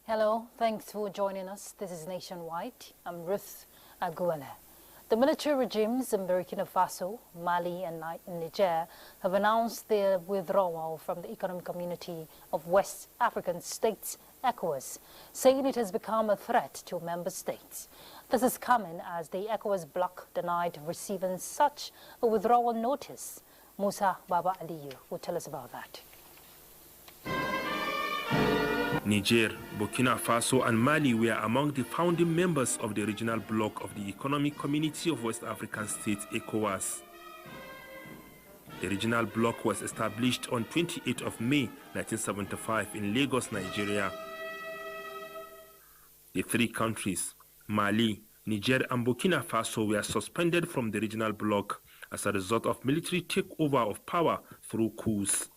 Hello, thanks for joining us. This is Nationwide. I'm Ruth Aguala. The military regimes in Burkina Faso, Mali and Niger have announced their withdrawal from the Economic Community of West African States, ECOWAS, saying it has become a threat to member states. This is coming as the ECOWAS bloc denied receiving such a withdrawal notice. Musa Baba Aliyu will tell us about that. Niger, Burkina Faso and Mali were among the founding members of the regional bloc of the Economic Community of West African States, ECOWAS. The regional bloc was established on 28th of May 1975 in Lagos, Nigeria. The three countries, Mali, Niger and Burkina Faso, were suspended from the regional bloc as a result of military takeover of power through coups.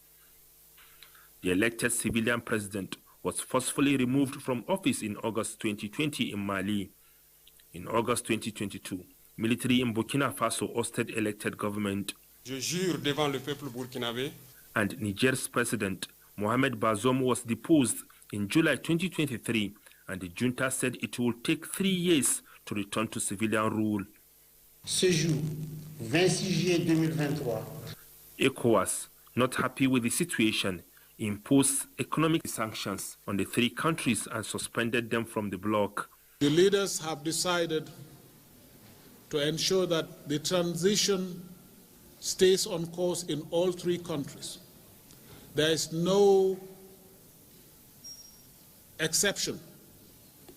The elected civilian president was forcefully removed from office in August 2020 in Mali. In August 2022, military in Burkina Faso ousted elected government. Je jure devant le peuple burkinabé. And Niger's president, Mohamed Bazoum, was deposed in July 2023, and the junta said it will take 3 years to return to civilian rule. Ce jour, 26 juillet 2023. ECOWAS, not happy with the situation, imposed economic sanctions on the three countries and suspended them from the bloc. The leaders have decided to ensure that the transition stays on course in all three countries. There is no exception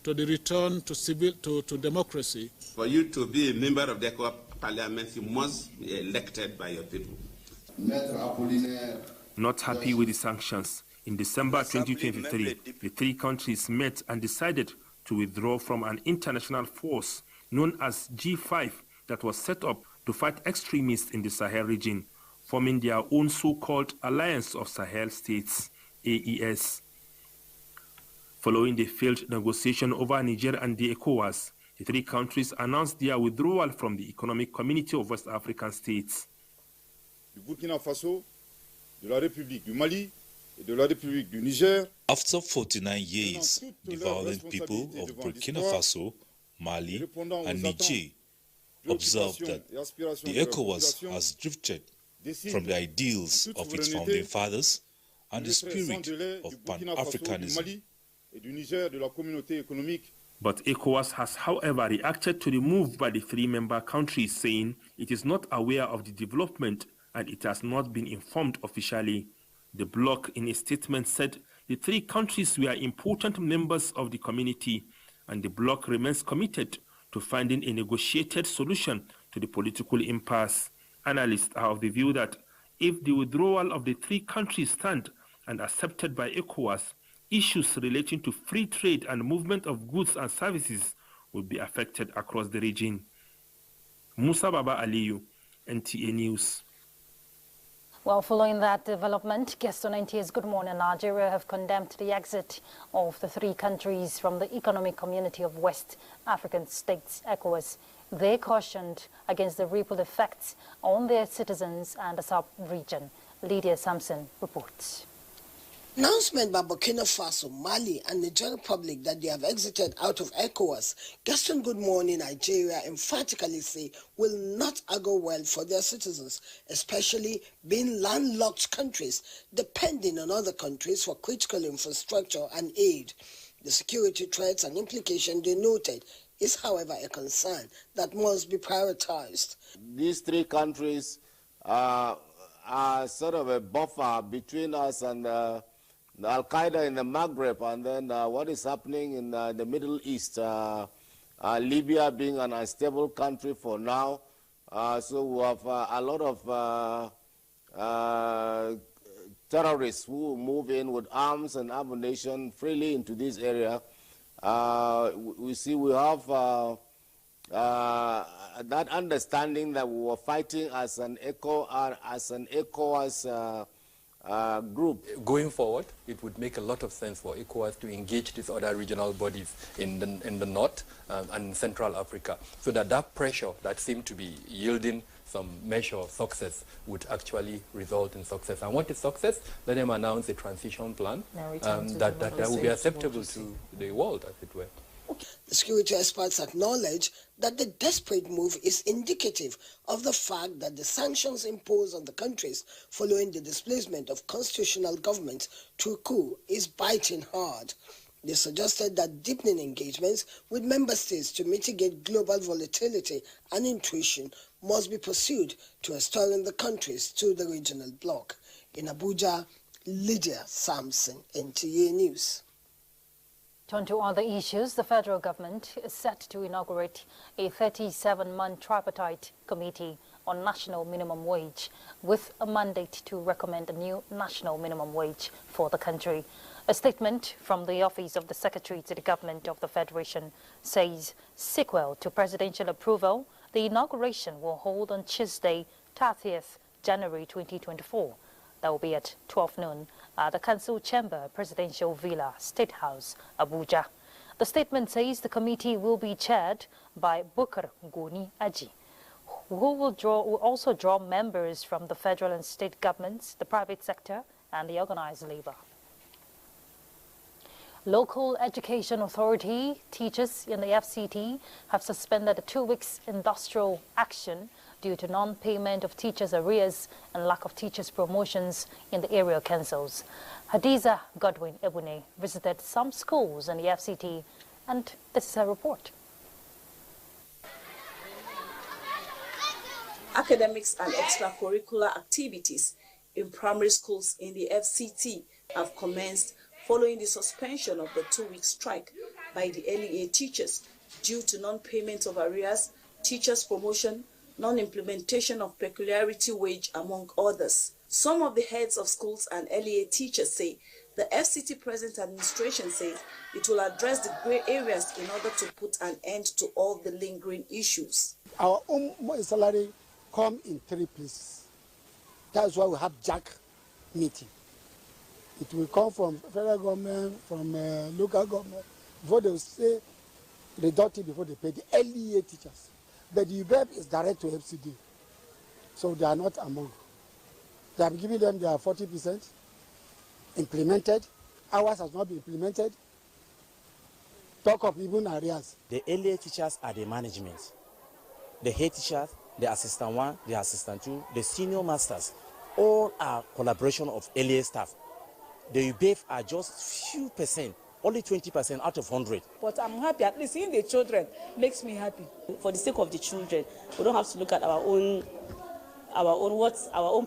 to the return to democracy. For you to be a member of the ECOWAS parliament, you must be elected by your people. Not happy with the sanctions, in December 2023, the three countries met and decided to withdraw from an international force known as G5 that was set up to fight extremists in the Sahel region, forming their own so-called Alliance of Sahel States, AES. Following the failed negotiation over Niger and the ECOWAS, the three countries announced their withdrawal from the Economic Community of West African States. Du Burkina Faso, de la République du Mali et de la République du Niger. After 49 years, the violent people of Burkina Faso, Mali and Niger observed that the ECOWAS has drifted from the ideals of its founding fathers and the spirit of Pan-Africanism. But ECOWAS has, however, reacted to the move by the three member countries, saying it is not aware of the development and it has not been informed officially. The bloc, in a statement, said the three countries were important members of the community, and the bloc remains committed to finding a negotiated solution to the political impasse. Analysts are of the view that if the withdrawal of the three countries stand and accepted by ECOWAS, issues relating to free trade and movement of goods and services will be affected across the region. Musa Baba Aliyu, NTA News. Well, following that development, guests on NTA's Good Morning Nigeria have condemned the exit of the three countries from the Economic Community of West African States, ECOWAS. They cautioned against the ripple effects on their citizens and the sub-region. Lydia Sampson reports. Announcement by Burkina Faso, Mali and Niger Republic that they have exited out of ECOWAS, Gaston Good Morning Nigeria emphatically say will not augur well for their citizens, especially being landlocked countries depending on other countries for critical infrastructure and aid. The security threats and implications they noted is, however, a concern that must be prioritized. These three countries are sort of a buffer between us and Al-Qaeda in the Maghreb, and then what is happening in the Middle East, Libya being an unstable country for now. So we have a lot of terrorists who move in with arms and ammunition freely into this area. We see we have that understanding that we were fighting as an ECOWAS group. Going forward, it would make a lot of sense for ECOWAS to engage these other regional bodies in the north and Central Africa, so that pressure that seemed to be yielding some measure of success would actually result in success. And what is success? Let them announce a transition plan that will be acceptable to the world, as it were. The security experts acknowledge that the desperate move is indicative of the fact that the sanctions imposed on the countries following the displacement of constitutional government through coup is biting hard. They suggested that deepening engagements with member states to mitigate global volatility and intuition must be pursued to restoring the countries to the regional bloc. In Abuja, Lydia Sampson, NTA News. On to other issues, the federal government is set to inaugurate a 37-month tripartite committee on national minimum wage with a mandate to recommend a new national minimum wage for the country. A statement from the Office of the Secretary to the Government of the Federation says, sequel to presidential approval, the inauguration will hold on Tuesday, 30th January 2024. That will be at 12 noon at the Council Chamber, Presidential Villa, State House, Abuja. The statement says the committee will be chaired by Bukar Goni Aji, who will also draw members from the federal and state governments, the private sector, and the organized labor. Local Education Authority teachers in the FCT have suspended a 2 weeks industrial action due to non-payment of teachers' arrears and lack of teachers' promotions in the area councils. Hadiza Godwin Ebune visited some schools in the FCT, and this is her report. Academics and extracurricular activities in primary schools in the FCT have commenced following the suspension of the 2-week strike by the LEA teachers due to non-payment of arrears, teachers' promotion, non-implementation of peculiarity wage, among others. Some of the heads of schools and LEA teachers say the FCT present administration says it will address the grey areas in order to put an end to all the lingering issues. Our own salary come in 3 places. That's why we have JAC meeting. It will come from federal government, from local government, before they will say reductive before they pay the LEA teachers. But the UBEP is direct to FCD, so they are not among. They have given them their 40% implemented. Ours has not been implemented. Talk of even arrears. The LEA teachers are the management. The head teachers, the assistant 1, the assistant 2, the senior masters, all are collaboration of LEA staff. The UBEP are just few percent, only 20% out of 100. But I'm happy, at least seeing the children makes me happy. For the sake of the children, we don't have to look at our own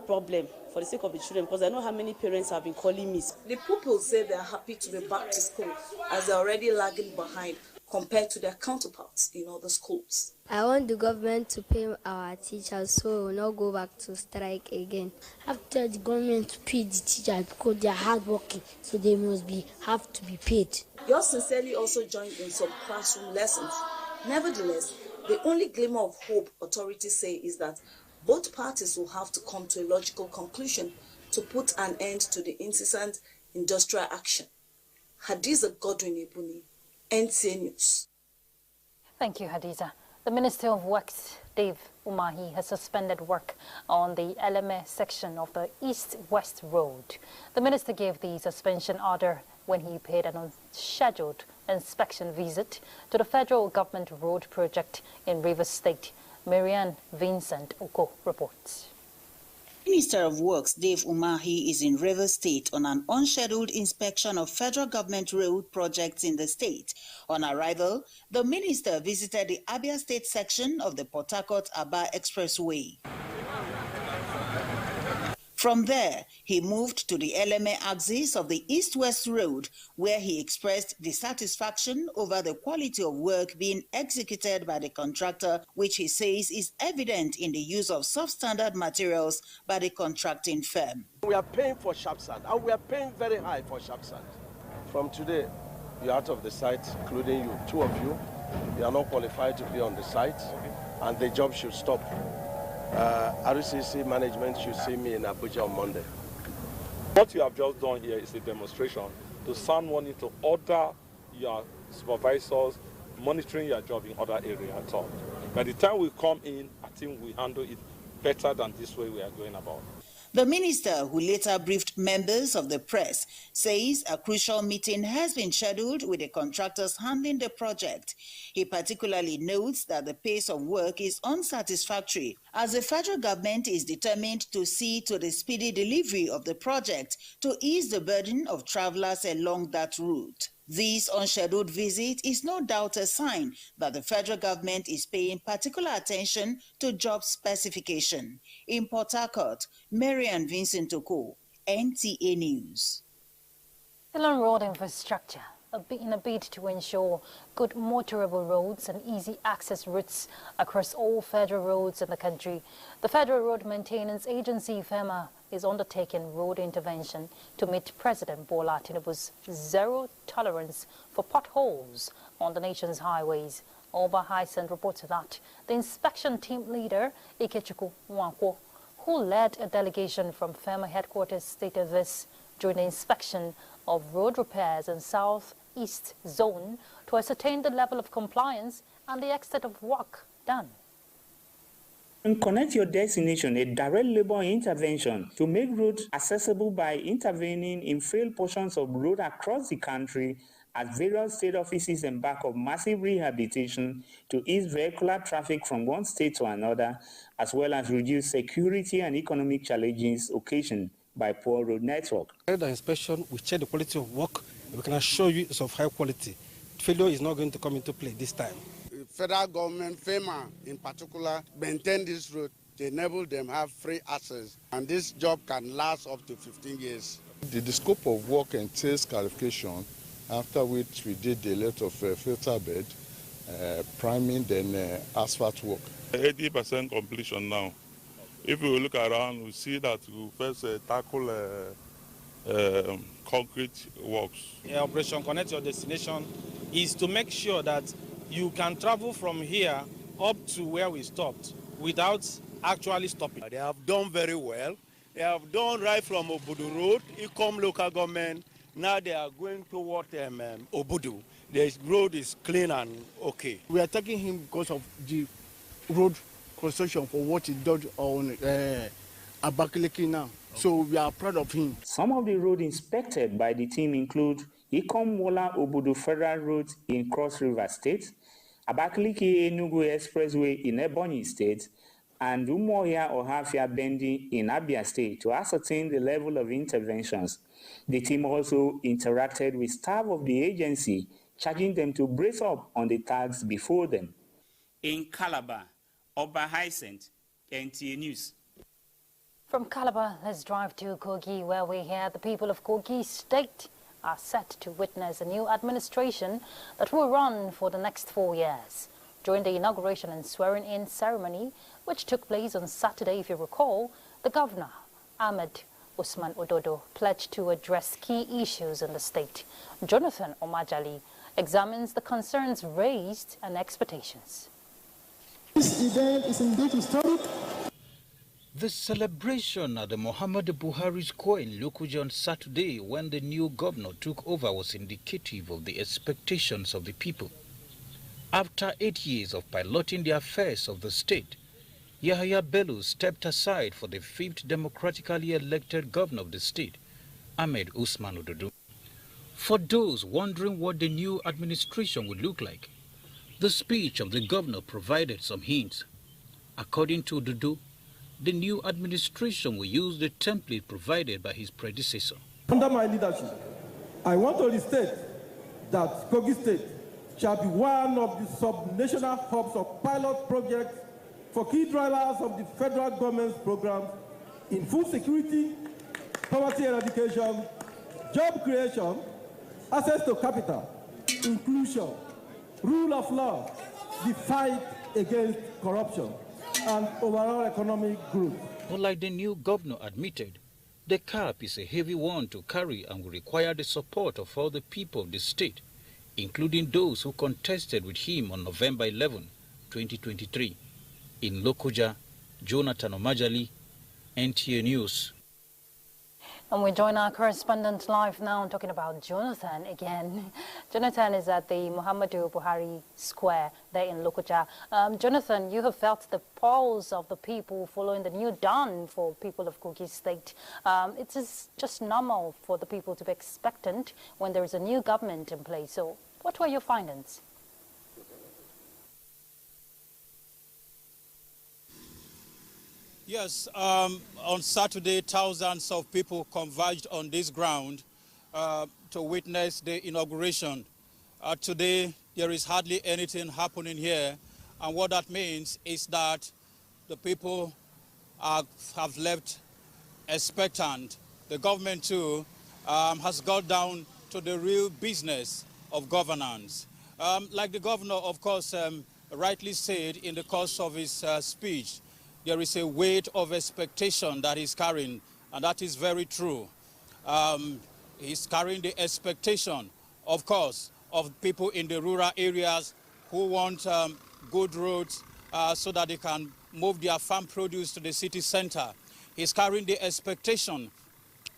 problem. For the sake of the children, because I know how many parents have been calling me. The pupils say they are happy to be back to school as they're already lagging behind compared to their counterparts in other schools. I want the government to pay our teachers so we will not go back to strike again. After the government to pay the teachers because they are hardworking, so they must have to be paid. Yours sincerely also joined in some classroom lessons. Nevertheless, the only glimmer of hope authorities say is that both parties will have to come to a logical conclusion to put an end to the incessant industrial action. Hadiza Godwin Ebune, NTA News. Thank you, Hadiza. The Minister of Works, Dave Umahi, has suspended work on the Eleme section of the East-West Road. The minister gave the suspension order when he paid an unscheduled inspection visit to the federal government road project in Rivers State. Marianne Vincent Oko reports. Minister of Works Dave Umahi is in Rivers State on an unscheduled inspection of federal government road projects in the state. On arrival, the minister visited the Abia State section of the Port Harcourt-Aba Expressway. From there, he moved to the Eleme axis of the East-West Road, where he expressed dissatisfaction over the quality of work being executed by the contractor, which he says is evident in the use of substandard materials by the contracting firm. We are paying for sharp sand, and we are paying very high for sharp sand. From today, you're out of the site, including you, 2 of you. You are not qualified to be on the site, and the job should stop. RCC management should see me in Abuja on Monday. What you have just done here is a demonstration to sound warning to order your supervisors monitoring your job in other areas at all. By the time we come in, I think we handle it better than this way we are going about. The minister, who later briefed members of the press, says a crucial meeting has been scheduled with the contractors handling the project. He particularly notes that the pace of work is unsatisfactory, as the federal government is determined to see to the speedy delivery of the project to ease the burden of travelers along that route. This unscheduled visit is no doubt a sign that the federal government is paying particular attention to job specification. In Port Harcourt, Marian Vincent Oko, NTA News. Still road infrastructure, in a bid to ensure good motorable roads and easy access routes across all federal roads in the country, the Federal Road Maintenance Agency, FEMA, is undertaking road intervention to meet President Bola Tinubu's zero tolerance for potholes on the nation's highways. Oba Hyson reported that the inspection team leader, Ikechukwu Nwankwo, who led a delegation from FEMA headquarters, stated this during the inspection of road repairs in Southeast Zone to ascertain the level of compliance and the extent of work done. Connect your destination, a direct labor intervention to make roads accessible by intervening in failed portions of road across the country as various state offices embark on massive rehabilitation to ease vehicular traffic from one state to another, as well as reduce security and economic challenges occasioned by poor road network. The inspection, we check the quality of work. We can assure you it's of high quality. Failure is not going to come into play this time. Federal government, FEMA in particular, maintain this road to enable them have free access, and this job can last up to 15 years. The scope of work entails clarification, after which we did a lot of filter bed, priming, then asphalt work. 80% completion now. If we look around, we see that we first tackle concrete works. Operation Connect Your Destination is to make sure that you can travel from here up to where we stopped without actually stopping. They have done very well. They have done right from Obudu Road, Ikom local government. Now they are going toward Obudu. The road is clean and okay. We are taking him because of the road construction for what he did on Abakaliki now. So we are proud of him. Some of the roads inspected by the team include Ikom Wola Obudu Federal Road in Cross River State, Abakaliki Enugu Expressway in Ebonyi State, and Umuohia Ohafia Bendi in Abia State to ascertain the level of interventions. The team also interacted with staff of the agency, charging them to brace up on the tasks before them. In Calabar, Oba Hyacinth, NTA News. From Calabar, let's drive to Kogi, where we hear the people of Kogi State are set to witness a new administration that will run for the next 4 years. During the inauguration and swearing-in ceremony, which took place on Saturday, if you recall, the governor, Ahmed Usman Ododo, pledged to address key issues in the state. Jonathan Omajali examines the concerns raised and expectations. This event is indeed historic. The celebration at the Muhammadu Buhari Square in Lokoja on Saturday, when the new governor took over, was indicative of the expectations of the people. After 8 years of piloting the affairs of the state, Yahaya Bello stepped aside for the 5th democratically elected governor of the state, Ahmed Usman Ododo. For those wondering what the new administration would look like, the speech of the governor provided some hints. According to Ododo, the new administration will use the template provided by his predecessor. Under my leadership, I want to restate that Kogi State shall be one of the sub-national hubs of pilot projects for key drivers of the federal government's programs in food security, poverty eradication, job creation, access to capital, inclusion, rule of law, the fight against corruption, and overall economic growth. Unlike the new governor admitted, the cap is a heavy one to carry and will require the support of all the people of the state, including those who contested with him on November 11, 2023. In Lokoja, Jonathan Omajali, NTA News. And we join our correspondent live now talking about Jonathan again. Jonathan is at the Muhammadu Buhari Square there in Lokoja. Jonathan, you have felt the pulse of the people following the new dawn for people of Kogi State. It is just normal for the people to be expectant when there is a new government in place. So what were your findings? Yes, on Saturday, thousands of people converged on this ground to witness the inauguration. Today, there is hardly anything happening here, and what that means is that the people have left expectant. The government, too, has got down to the real business of governance. Like the governor, of course, rightly said in the course of his speech, there is a weight of expectation that he's carrying, and that is very true. He's carrying the expectation, of course, of people in the rural areas who want good roads so that they can move their farm produce to the city center. He's carrying the expectation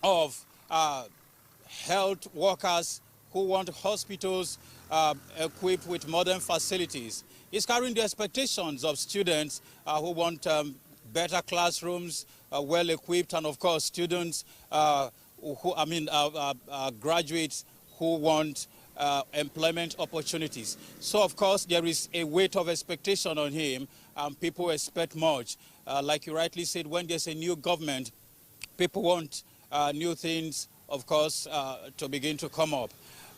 of health workers who want hospitals equipped with modern facilities. He's carrying the expectations of students who want better classrooms, well-equipped, and of course students graduates who want employment opportunities. So of course there is a weight of expectation on him, and people expect much. Like you rightly said, when there's a new government, people want new things, of course, to begin to come up.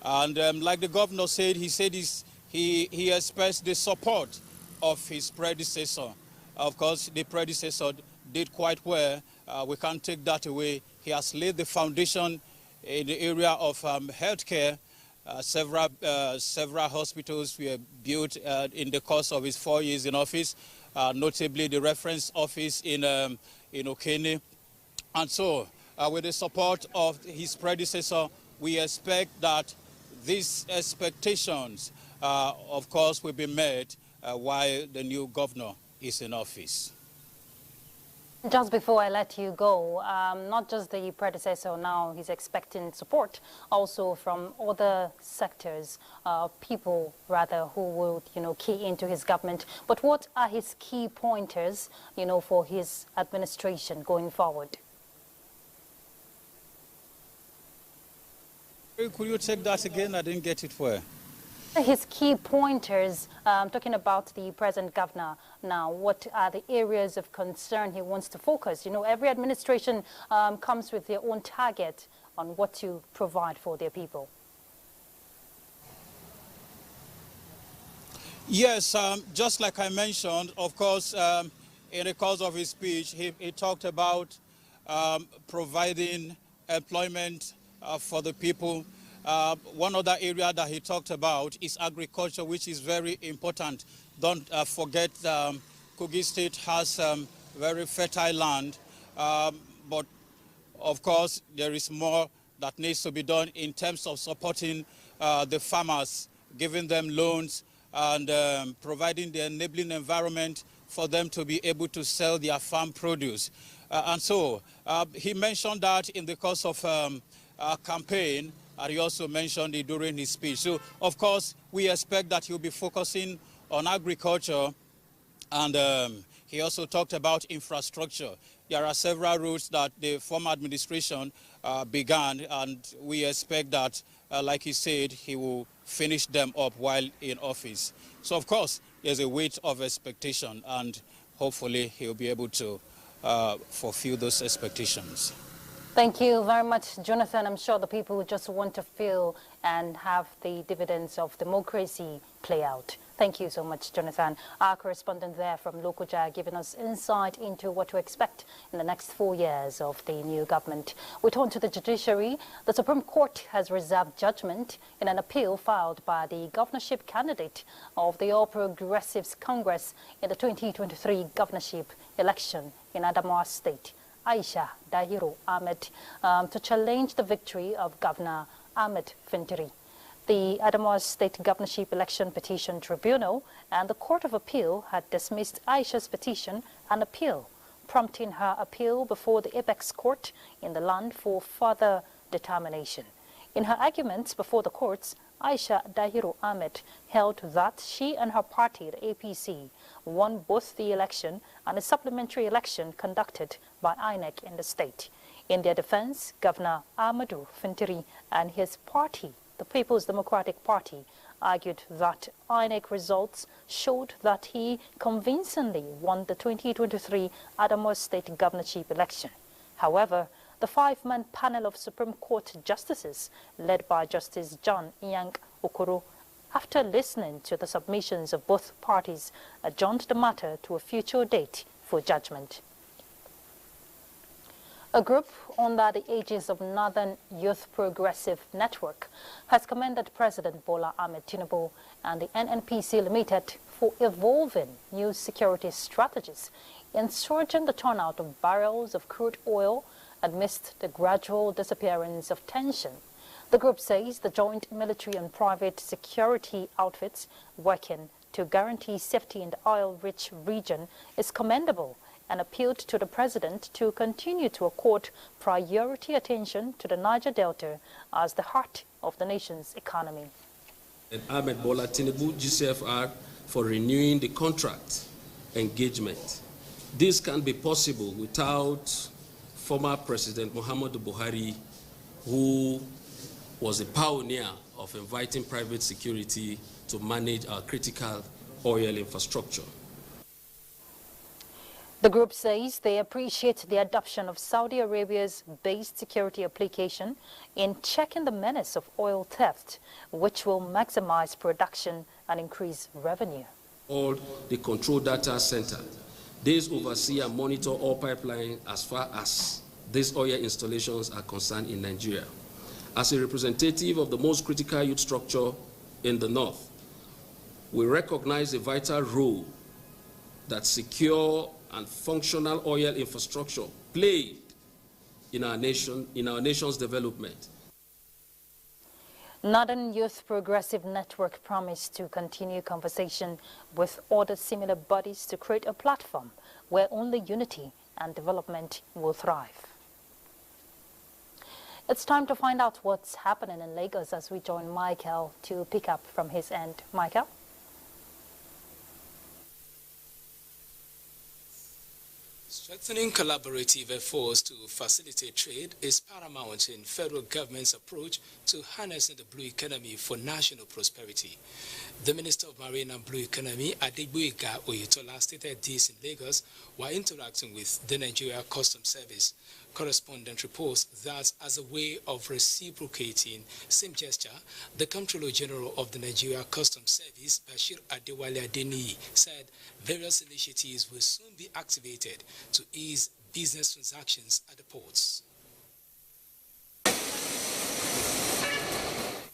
And like the governor said, he expressed the support of his predecessor. Of course, the predecessor did quite well. We can't take that away. He has laid the foundation in the area of healthcare. Several hospitals were built in the course of his 4 years in office, notably the reference office in Okene. And so, with the support of his predecessor, we expect that these expectations, of course, will be met while the new governor is in office. Just before I let you go, not just the predecessor now, he's expecting support also from other sectors, people rather, who will, key into his government. But what are his key pointers, for his administration going forward? Could you take that again? I didn't get it well. His key pointers, talking about the present governor now, what are the areas of concern he wants to focus? Every administration comes with their own target on what to provide for their people. Yes, just like I mentioned, of course, in the course of his speech, he talked about providing employment for the people. One other area that he talked about is agriculture, which is very important. Don't forget Kogi State has very fertile land, but of course there is more that needs to be done in terms of supporting the farmers, giving them loans and providing the enabling environment for them to be able to sell their farm produce. And so he mentioned that in the course of a campaign, and he also mentioned it during his speech. So, of course, we expect that he'll be focusing on agriculture, and he also talked about infrastructure. There are several routes that the former administration began, and we expect that, like he said, he will finish them up while in office. So, of course, there's a weight of expectation, and hopefully he'll be able to fulfill those expectations. Thank you very much, Jonathan. I'm sure the people just want to feel and have the dividends of democracy play out. Thank you so much, Jonathan. Our correspondent there from Lokoja giving us insight into what to expect in the next 4 years of the new government. We turn to the judiciary. The Supreme Court has reserved judgment in an appeal filed by the governorship candidate of the All Progressives Congress in the 2023 governorship election in Adamawa State, Aisha Dahiru Ahmed, to challenge the victory of Governor Ahmed Fintiri. The Adamawa State Governorship Election Petition Tribunal and the Court of Appeal had dismissed Aisha's petition and appeal. prompting her appeal before the apex court in the land for further determination. In her arguments before the courts, Aisha Dahiru Ahmed held that she and her party, the APC, won both the election and a supplementary election conducted by INEC in the state. In their defense, Governor Amadou Fintiri and his party, the People's Democratic Party, argued that INEC results showed that he convincingly won the 2023 Adamawa State governorship election. However, the five-man panel of Supreme Court justices, led by Justice John Iyank Okoro, after listening to the submissions of both parties, adjourned the matter to a future date for judgment. A group under the aegis of Northern Youth Progressive Network has commended President Bola Ahmed Tinubu and the NNPC Limited for evolving new security strategies in surging the turnout of barrels of crude oil amidst the gradual disappearance of tension. The group says the joint military and private security outfits working to guarantee safety in the oil-rich region is commendable and appealed to the president to continue to accord priority attention to the Niger Delta as the heart of the nation's economy. And Ahmed Bola Tinubu, GCFR, for renewing the contract engagement. This can't be possible without former President Muhammadu Buhari, who was a pioneer of inviting private security to manage our critical oil infrastructure. The group says they appreciate the adoption of Saudi Arabia's based security application in checking the menace of oil theft, which will maximize production and increase revenue. All the control data center. These oversee and monitor all pipelines as far as these oil installations are concerned in Nigeria. As a representative of the most critical youth structure in the north, we recognize the vital role that secure and functional oil infrastructure played in our nation's development. Northern Youth Progressive Network promised to continue conversation with other similar bodies to create a platform where only unity and development will thrive. It's time to find out what's happening in Lagos as we join Michael to pick up from his end. Michael? Strengthening collaborative efforts to facilitate trade is paramount in federal government's approach to harnessing the blue economy for national prosperity. The Minister of Marine and Blue Economy, Adegboyega Oyetola, stated this in Lagos while interacting with the Nigeria Customs Service. Correspondent reports that as a way of reciprocating same gesture, the Comptroller General of the Nigeria Customs Service, Bashir Adewale Adeniyi, said various initiatives will soon be activated to ease business transactions at the ports.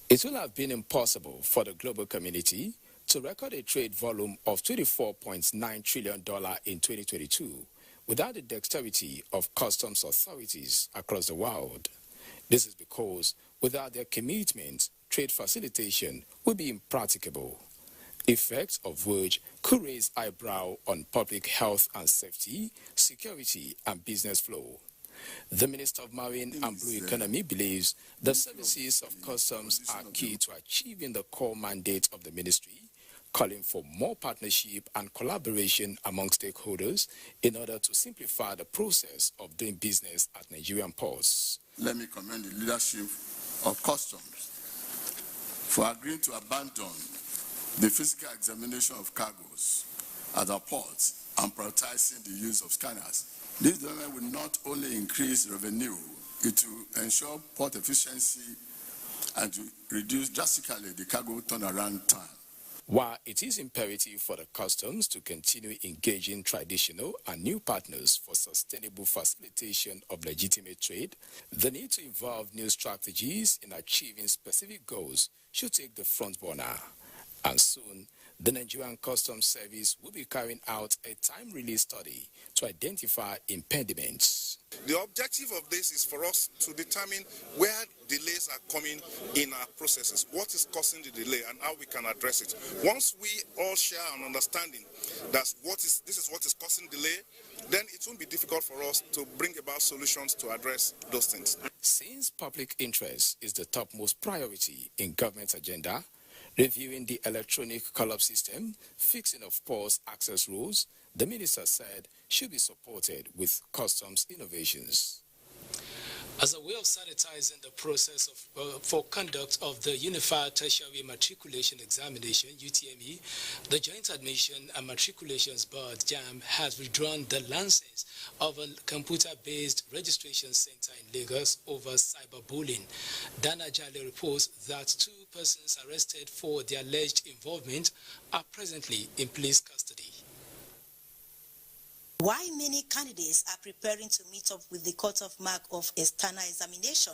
It will have been impossible for the global community to record a trade volume of $24.9 trillion in 2022 without the dexterity of customs authorities across the world. This is because without their commitment, trade facilitation will be impracticable, effects of which could raise eyebrow on public health and safety, security and business flow. The Minister of Marine and Blue Economy believes the services of customs are key to achieving the core mandate of the ministry, calling for more partnership and collaboration among stakeholders in order to simplify the process of doing business at Nigerian ports. Let me commend the leadership of customs for agreeing to abandon the physical examination of cargoes at our ports and prioritizing the use of scanners. This development will not only increase revenue, it will ensure port efficiency and to reduce drastically the cargo turnaround time. While it is imperative for the customs to continue engaging traditional and new partners for sustainable facilitation of legitimate trade, the need to involve new strategies in achieving specific goals should take the front burner. And soon, the Nigerian Customs Service will be carrying out a time-release study to identify impediments. The objective of this is for us to determine where delays are coming in our processes, what is causing the delay, and how we can address it. Once we all share an understanding that this is what is causing delay, then it won't be difficult for us to bring about solutions to address those things. Since public interest is the topmost priority in government's agenda, reviewing the electronic call-up system, fixing of POS access rules, the minister said should be supported with customs innovations. As a way of sanitizing the process for conduct of the Unified Tertiary Matriculation Examination, UTME, the Joint Admission and Matriculations Board, JAMB, has withdrawn the license of a computer-based registration center in Lagos over cyberbullying. Dana Jale reports that 2 persons arrested for their alleged involvement are presently in police custody. Why many candidates are preparing to meet up with the cut-off mark of external examination,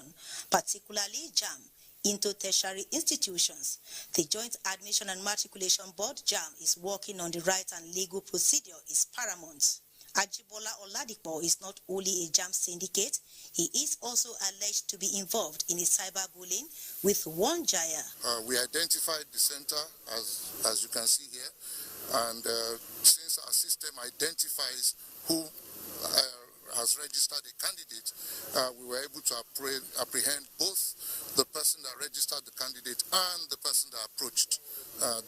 particularly JAMB, into tertiary institutions. The Joint Admission and Matriculation Board, JAMB, is working on the right and legal procedure is paramount. Ajibola Oladipo is not only a JAMB syndicate, he is also alleged to be involved in a cyberbullying with one Jaya. We identified the center, as you can see here, and since our system identifies who has registered a candidate, we were able to apprehend both the person that registered the candidate and the person that approached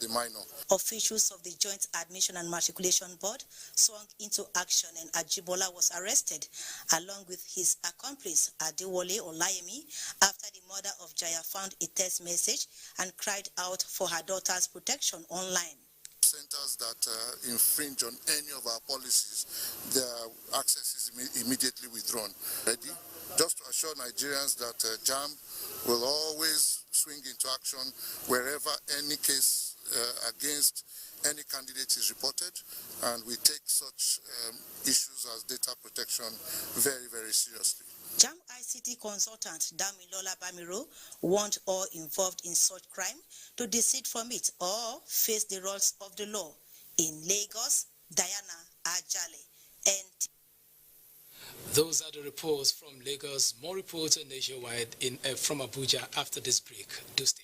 the minor. Officials of the Joint Admission and Matriculation Board swung into action and Ajibola was arrested along with his accomplice Adewole Olayemi after the mother of Jaya found a text message and cried out for her daughter's protection online. Centers that infringe on any of our policies, their access is immediately withdrawn. Ready? Just to assure Nigerians that JAMB will always swing into action wherever any case against any candidate is reported, and we take such issues as data protection very, very seriously. JAMB ICT consultant Damilola Bamiro warned all involved in such crime to desist from it or face the rules of the law. In Lagos, Diana Ajale, NT. Those are the reports from Lagos. More reports nationwide from Abuja after this break. Do stay.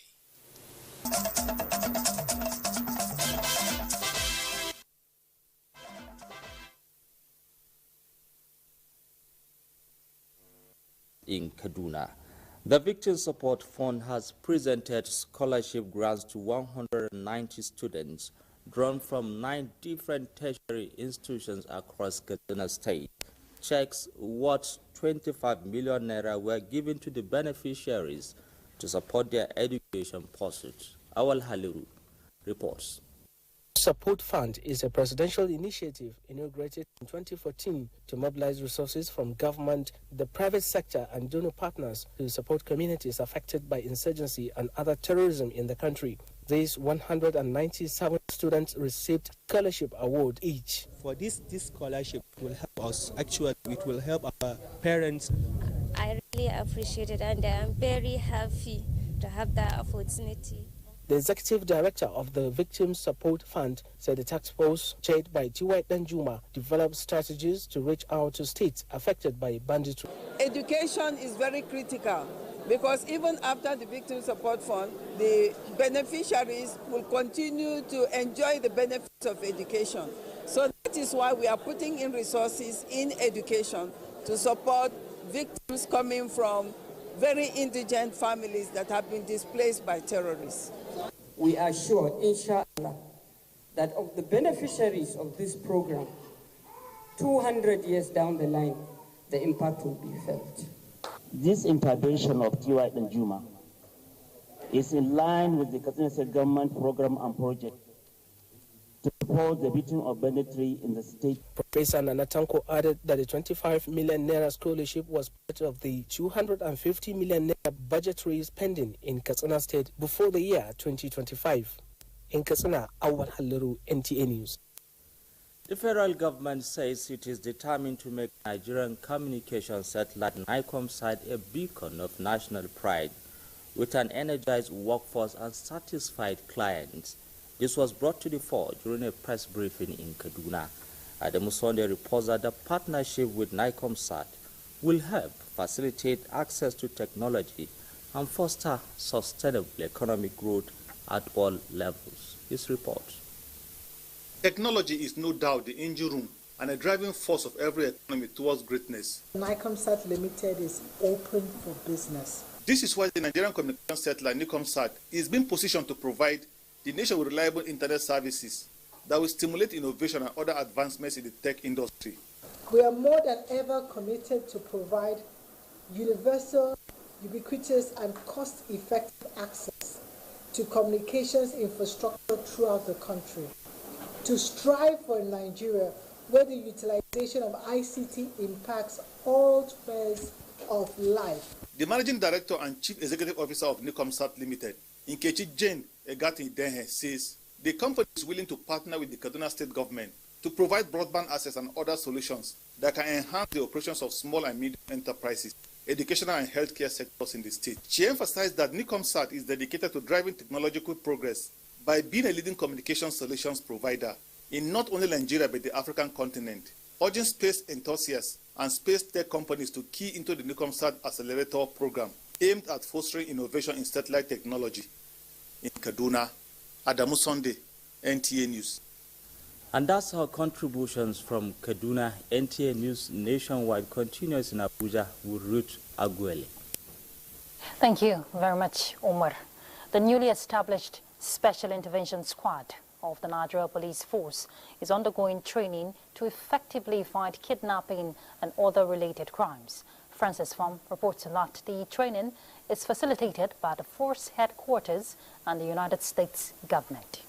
In Kaduna, the Victim Support Fund has presented scholarship grants to 190 students drawn from 9 different tertiary institutions across Kaduna State. Checks worth 25 million naira were given to the beneficiaries to support their education pursuits. Awal Haliru reports. Support Fund is a presidential initiative inaugurated in 2014 to mobilize resources from government, the private sector, and donor partners to support communities affected by insurgency and other terrorism in the country. These 197 students received scholarship award each. For this scholarship will help us. Actually, it will help our parents. I really appreciate it, and I'm very happy to have that opportunity. The executive director of the Victim Support Fund said the task force, chaired by T.Y. Danjuma, developed strategies to reach out to states affected by banditry. Education is very critical because even after the Victim Support Fund, the beneficiaries will continue to enjoy the benefits of education. So that is why we are putting in resources in education to support victims coming from very indigent families that have been displaced by terrorists. We are sure, inshallah, that of the beneficiaries of this program, 200 years down the line, the impact will be felt. This intervention of T.Y. Danjuma is in line with the Katsina State government program and project to support the victim of banditry in the state. Professor Nanatanko added that the 25 million naira scholarship was part of the 250 million naira budgetary spending in Katsina State before the year 2025. In Katsina, Awal Haliru, NTA News. The federal government says it is determined to make Nigerian communication satellite NICOMSAT a beacon of national pride with an energized workforce and satisfied clients. This was brought to the fore during a press briefing in Kaduna. Adamu Sunday reports that the partnership with NICOMSAT will help facilitate access to technology and foster sustainable economic growth at all levels. His report. Technology is no doubt the engine room and a driving force of every economy towards greatness. NICOMSAT Limited is open for business. This is why the Nigerian communication satellite NICOMSAT is being positioned to provide the nation with reliable internet services that will stimulate innovation and other advancements in the tech industry. We are more than ever committed to provide universal, ubiquitous, and cost-effective access to communications infrastructure throughout the country, to strive for a Nigeria where the utilization of ICT impacts all spheres of life. The Managing Director and Chief Executive Officer of NICOMSAT Limited, Nkechi Jane Egati Denhe, says the company is willing to partner with the Kaduna State Government to provide broadband access and other solutions that can enhance the operations of small and medium enterprises, educational and healthcare sectors in the state. She emphasized that NICOMSAT is dedicated to driving technological progress by being a leading communication solutions provider in not only Nigeria but the African continent, urging space enthusiasts and space tech companies to key into the NICOMSAT Accelerator program aimed at fostering innovation in satellite technology. In Kaduna, Adamu Sunday, NTA News. And that's our contributions from Kaduna. NTA News Nationwide continues in Abuja with Ruth Aguele. Thank you very much, Omar. The newly established Special Intervention Squad of the Nigeria Police Force is undergoing training to effectively fight kidnapping and other related crimes. Francis Pham reports that the training is facilitated by the force headquarters and the United States government.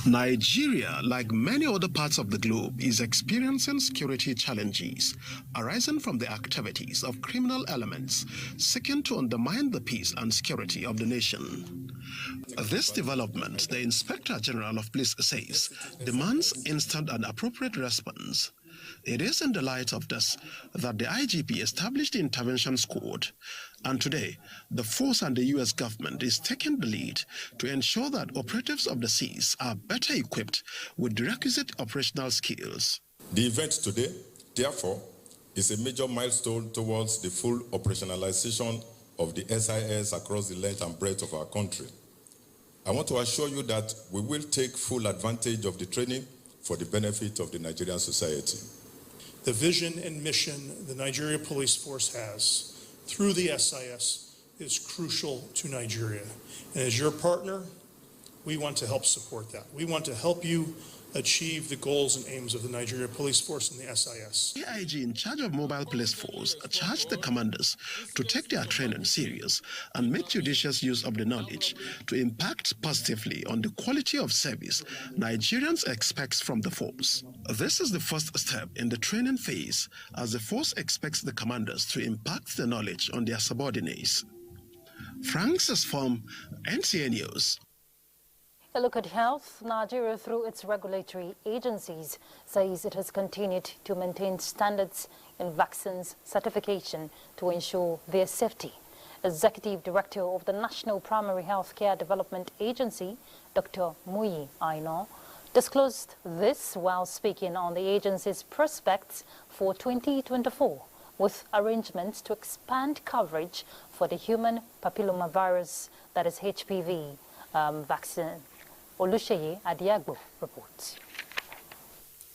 Nigeria, like many other parts of the globe, is experiencing security challenges arising from the activities of criminal elements seeking to undermine the peace and security of the nation. This development, the Inspector General of Police says, demands instant and appropriate response. It is in the light of this that the IGP established the Intervention Squad, and today the force and the U.S. government is taking the lead to ensure that operatives of the seas are better equipped with the requisite operational skills. The event today, therefore, is a major milestone towards the full operationalization of the SIS across the length and breadth of our country. I want to assure you that we will take full advantage of the training for the benefit of the Nigerian society. The vision and mission the Nigeria Police Force has through the SIS is crucial to Nigeria. And as your partner, we want to help support that. We want to help you achieve the goals and aims of the Nigeria Police Force and the SIS. The IG in charge of Mobile Police Force charged the commanders to take their training serious and make judicious use of the knowledge to impact positively on the quality of service Nigerians expect from the force. This is the first step in the training phase, as the force expects the commanders to impact the knowledge on their subordinates. Francis Pham, NTA News. A look at health. Nigeria, through its regulatory agencies, says it has continued to maintain standards in vaccines certification to ensure their safety. Executive Director of the National Primary Healthcare Development Agency, Dr. Muyi Aino, disclosed this while speaking on the agency's prospects for 2024, with arrangements to expand coverage for the human papillomavirus, that is HPV, vaccine. Oluseyi Adiagbo reports.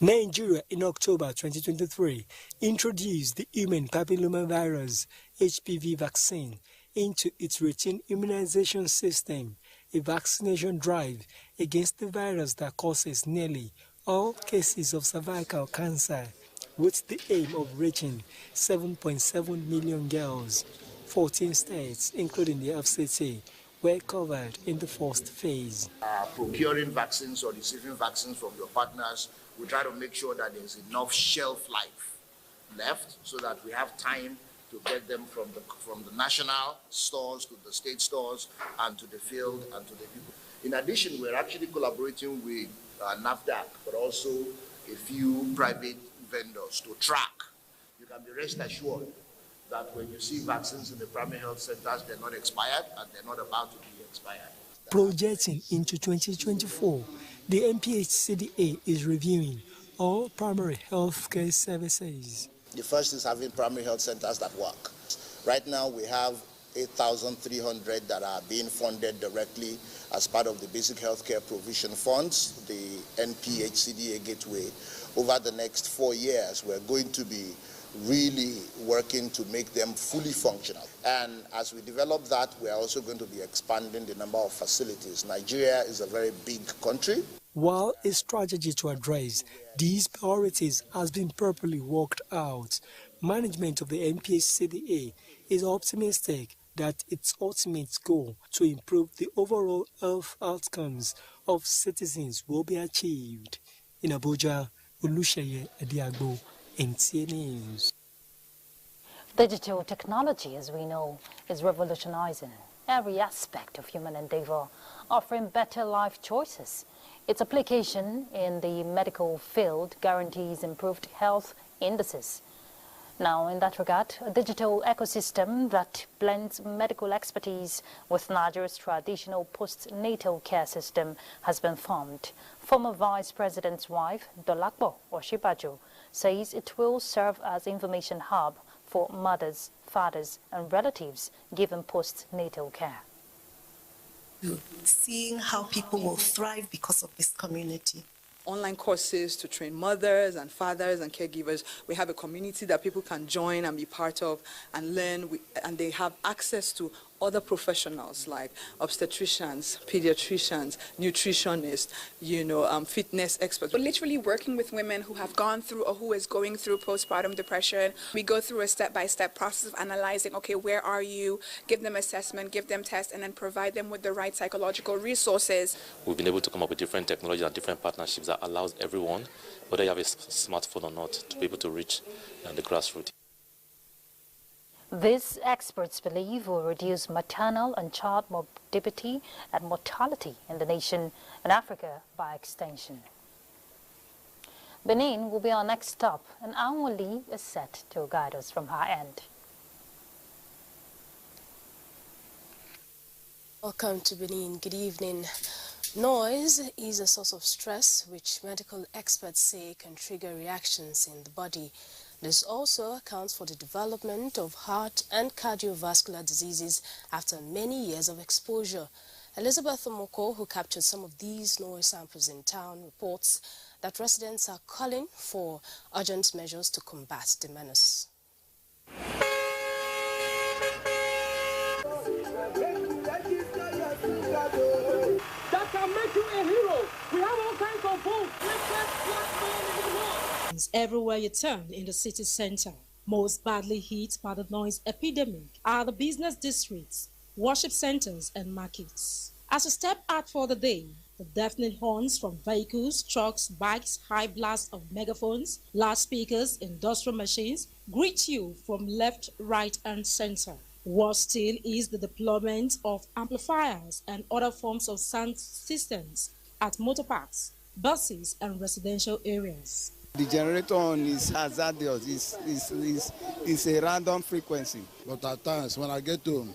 Nigeria in October 2023 introduced the human papillomavirus HPV vaccine into its routine immunization system, a vaccination drive against the virus that causes nearly all cases of cervical cancer, with the aim of reaching 7.7 million girls. 14 states, including the FCT, were covered in the first phase. Procuring vaccines or receiving vaccines from your partners, we try to make sure that there's enough shelf life left so that we have time to get them from the national stores to the state stores and to the field and to the people. In addition, we're actually collaborating with NAFDAC, but also a few private vendors to track. You can be rest assured that when you see vaccines in the primary health centers, they're not expired and they're not about to be expired. Projecting into 2024, the NPHCDA is reviewing all primary health care services. The first is having primary health centers that work. Right now we have 8,300 that are being funded directly as part of the Basic Healthcare Provision Funds, the NPHCDA Gateway. Over the next 4 years, we're going to be really working to make them fully functional. And as we develop that, we're also going to be expanding the number of facilities. Nigeria is a very big country. While a strategy to address these priorities has been properly worked out, management of the NPHCDA is optimistic that its ultimate goal to improve the overall health outcomes of citizens will be achieved. In Abuja, Olusheye Ediagbo, NTA News. Digital technology, as we know, is revolutionizing every aspect of human endeavor, offering better life choices. Its application in the medical field guarantees improved health indices. Now, in that regard, a digital ecosystem that blends medical expertise with Nigeria's traditional postnatal care system has been formed. Former Vice President's wife, Dolakbo Oshibajo, says it will serve as information hub for mothers, fathers, and relatives given postnatal care. Seeing how people will thrive because of this community. Online courses to train mothers and fathers and caregivers. We have a community that people can join and be part of and learn, and they have access to other professionals like obstetricians, pediatricians, nutritionists, fitness experts. We're literally working with women who have gone through or who is going through postpartum depression. We go through a step-by-step process of analyzing, okay, where are you? Give them assessment, give them tests, and then provide them with the right psychological resources. We've been able to come up with different technologies and different partnerships that allows everyone, whether you have a smartphone or not, to be able to reach the grassroots. These experts believe will reduce maternal and child morbidity and mortality in the nation and Africa by extension. Benin will be our next stop, and Anwali is set to guide us from her end. Welcome to Benin. Good evening. Noise is a source of stress, which medical experts say can trigger reactions in the body. This also accounts for the development of heart and cardiovascular diseases after many years of exposure. Elizabeth Omoko, who captured some of these noise samples in town, reports that residents are calling for urgent measures to combat the menace. That can make you a hero. We have all kinds of boats. Everywhere you turn in the city center, most badly hit by the noise epidemic are the business districts, worship centers, and markets. As you step out for the day, the deafening horns from vehicles, trucks, bikes, high blasts of megaphones, loudspeakers, industrial machines greet you from left, right, and center. Worse still is the deployment of amplifiers and other forms of sound systems at motor parks, buses, and residential areas. The generator is hazardous. It's a random frequency. But at times, when I get home,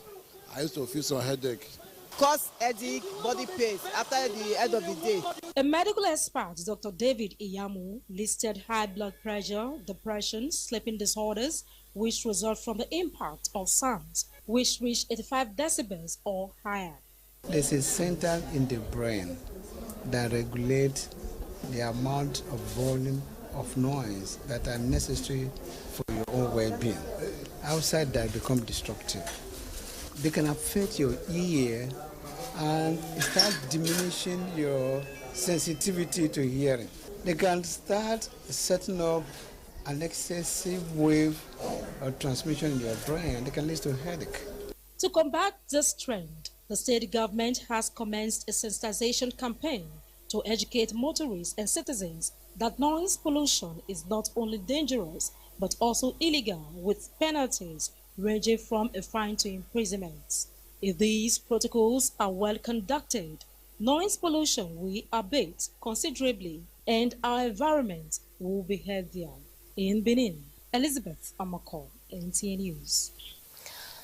I used to feel some headache. Cause headache, body pains after the end of the day. A medical expert, Dr. David Iyamu, listed high blood pressure, depression, sleeping disorders, which result from the impact of sounds, which reach 85 decibels or higher. There's a center in the brain that regulates the amount of volume of noise that are necessary for your own well-being. Outside that become destructive. They can affect your ear and start diminishing your sensitivity to hearing. They can start setting up an excessive wave of transmission in your brain. They can lead to headache. To combat this trend, the state government has commenced a sensitization campaign to educate motorists and citizens that noise pollution is not only dangerous but also illegal, with penalties ranging from a fine to imprisonment. If these protocols are well conducted, noise pollution will abate considerably and our environment will be healthier. In Benin, Elizabeth Amako, NTA News.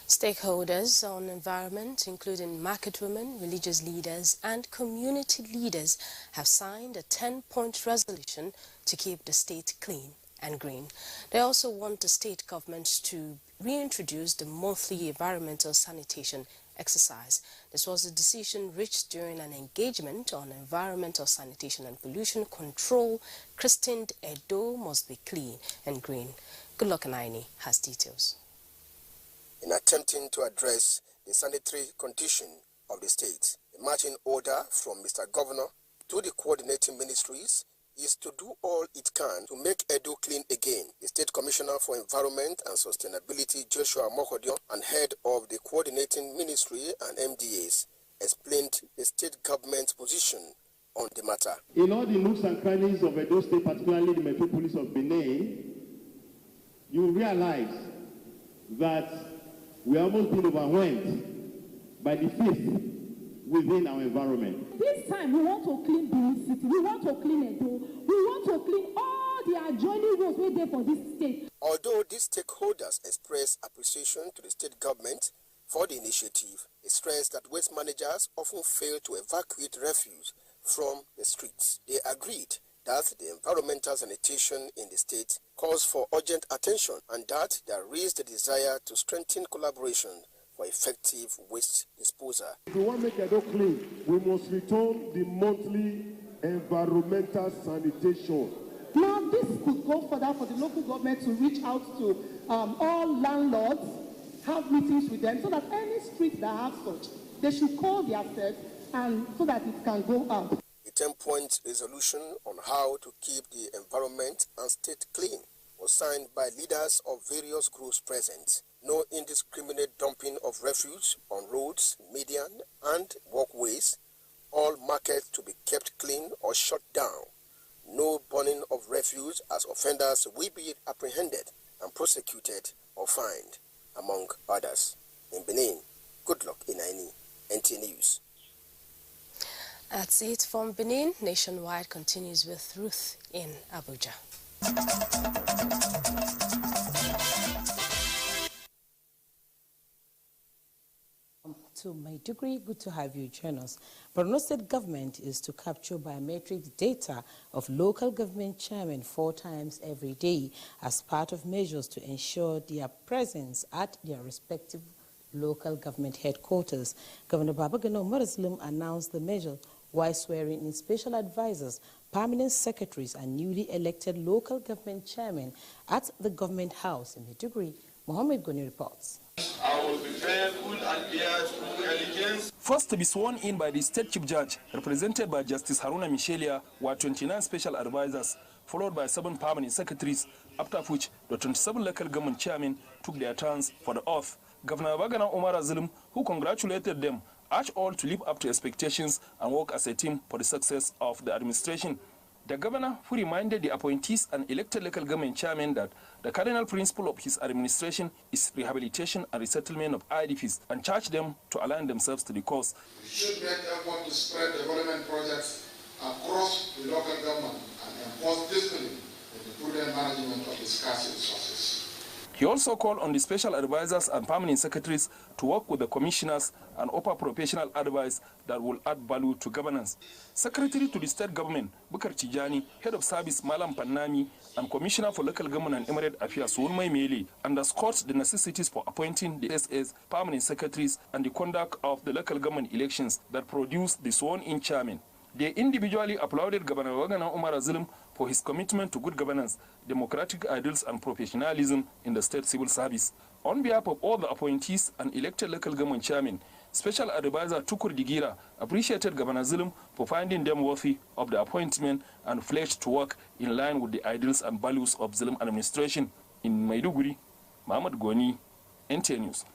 Stakeholders on environment, including market women, religious leaders and community leaders, have signed a 10-point resolution to keep the state clean and green. They also want the state government to reintroduce the monthly environmental sanitation exercise. This was a decision reached during an engagement on environmental sanitation and pollution control christened Edo Must Be Clean and Green. Goodluck Anaini has details. In attempting to address the sanitary condition of the state, the marching order from Mr. Governor to the coordinating ministries is to do all it can to make Edo clean again. The State Commissioner for Environment and Sustainability, Joshua Mohodioh, and head of the coordinating ministry and MDAs, explained the state government's position on the matter. In all the nooks and crannies of Edo State, particularly the metropolis of Benin, you will realize that we are almost been overwhelmed by the filth within our environment. This time we want to clean Benin City, we want to clean Edo, we want to clean all the adjoining roads we there for this state. Although these stakeholders express appreciation to the state government for the initiative, they stress that waste managers often fail to evacuate refuse from the streets. They agreed that the environmental sanitation in the state calls for urgent attention and that there is the desire to strengthen collaboration for effective waste disposal. If we want to make Edo clean, we must return the monthly environmental sanitation. Now, this could go further for the local government to reach out to all landlords, have meetings with them, so that any street that has such, they should call themselves and so that it can go up. A 10-point resolution on how to keep the environment and state clean was signed by leaders of various groups present. No indiscriminate dumping of refuse on roads, median and walkways. All markets to be kept clean or shut down. No burning of refuse, as offenders will be apprehended and prosecuted or fined, among others. In Benin, Goodluck Anaini, NTA News. That's it from Benin. Nationwide continues with Ruth in Abuja. To Maiduguri, good to have you join us. Borno State government is to capture biometric data of local government chairmen 4 times every day as part of measures to ensure their presence at their respective local government headquarters. Governor Babagana Umar Zulum announced the measure while swearing in special advisors, permanent secretaries and newly elected local government chairmen at the government house in Maiduguri. Mohammed Goni reports. I will be faithful and bear true allegiance. First to be sworn in by the State Chief Judge, represented by Justice Haruna Michelia, were 29 special advisors, followed by 7 permanent secretaries, after which the 27 local government chairmen took their turns for the oath. Governor Babagana Umar Zulum, who congratulated them, urged all to live up to expectations and work as a team for the success of the administration. The governor, who reminded the appointees and elected local government chairmen that the cardinal principle of his administration is rehabilitation and resettlement of IDPs, and charged them to align themselves to the cause. We should make effort to spread development projects across the local government and enforce discipline in the prudent management of the scarce resources. He also called on the special advisors and permanent secretaries to work with the commissioners and offer professional advice that will add value to governance. Secretary to the state government, Bukar Chijani, head of service Malam Pannami, and Commissioner for Local Government and Emirate Affairs Wunmai Mele underscored the necessities for appointing the SAs, permanent secretaries, and the conduct of the local government elections that produce the sworn-in chairman. They individually applauded Governor Babagana Umar Zulum for his commitment to good governance, democratic ideals, and professionalism in the state civil service. On behalf of all the appointees and elected local government chairmen, Special Advisor Tukur Digira appreciated Governor Zulum for finding them worthy of the appointment and pledged to work in line with the ideals and values of Zulum administration. In Maiduguri, Mohammed Goni, NTA News.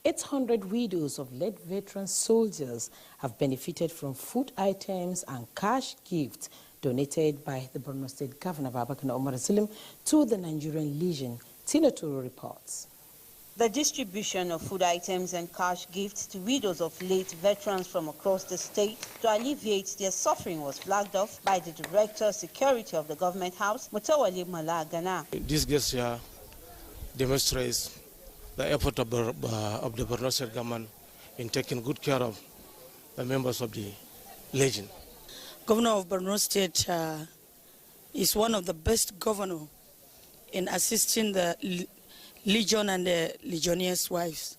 800 widows of late veteran soldiers have benefited from food items and cash gifts donated by the Borno State Governor Babagana Umar Zulum to the Nigerian Legion. Tina Turu reports. The distribution of food items and cash gifts to widows of late veterans from across the state to alleviate their suffering was flagged off by the Director of Security of the Government House, Mutawalli Malagana. This gesture demonstrates the effort of the Borno State government in taking good care of the members of the Legion. Governor of Borno State is one of the best governors in assisting the Legion and the Legionnaires' wives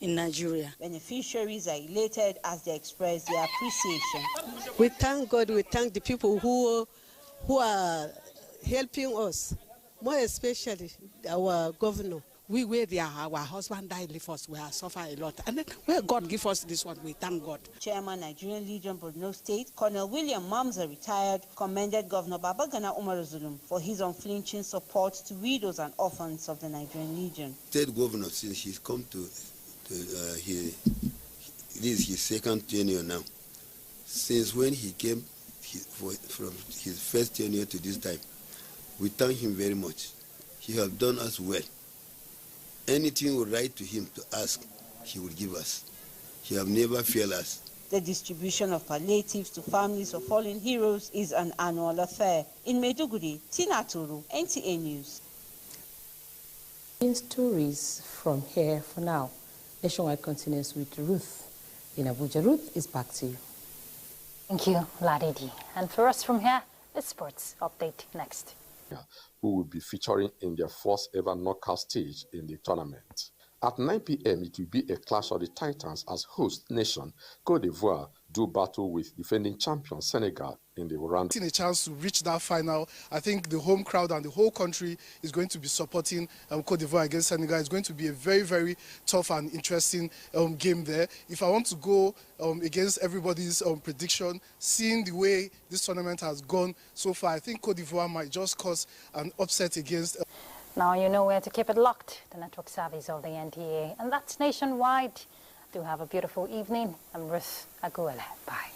in Nigeria. Beneficiaries are elated as they express their appreciation. We thank God, we thank the people who are helping us, more especially our governor. We were there, our husband died with us, we have suffered a lot. And then where God give us this one, we thank God. Chairman Nigerian Legion Borno State, Colonel William Mamza, retired, commended Governor Babagana Umar Zulum for his unflinching support to widows and orphans of the Nigerian Legion. State governor, since he's come to this is his second tenure now. Since when he came from his first tenure to this time, we thank him very much. He has done us well. Anything we write to him to ask, he will give us. He has never failed us. The distribution of palliatives to families of fallen heroes is an annual affair. In Maiduguri, Tina Turu, NTA News. Stories from here for now. Nationwide continues with Ruth in Abuja. Ruth, is back to you. Thank you, Ladidi. And for us from here, the sports update next. Who will be featuring in their first ever knockout stage in the tournament. At 9 p.m., it will be a clash of the Titans as host nation Côte d'Ivoire do battle with defending champion Senegal in the round. A chance to reach that final. I think the home crowd and the whole country is going to be supporting Côte d'Ivoire against Senegal. It's going to be a very, very tough and interesting game there. If I want to go against everybody's prediction, seeing the way this tournament has gone so far, I think Côte d'Ivoire might just cause an upset against. Now you know where to keep it locked, the network service of the NTA, and that's nationwide. Do have a beautiful evening. I'm Ruth Aguele. Bye.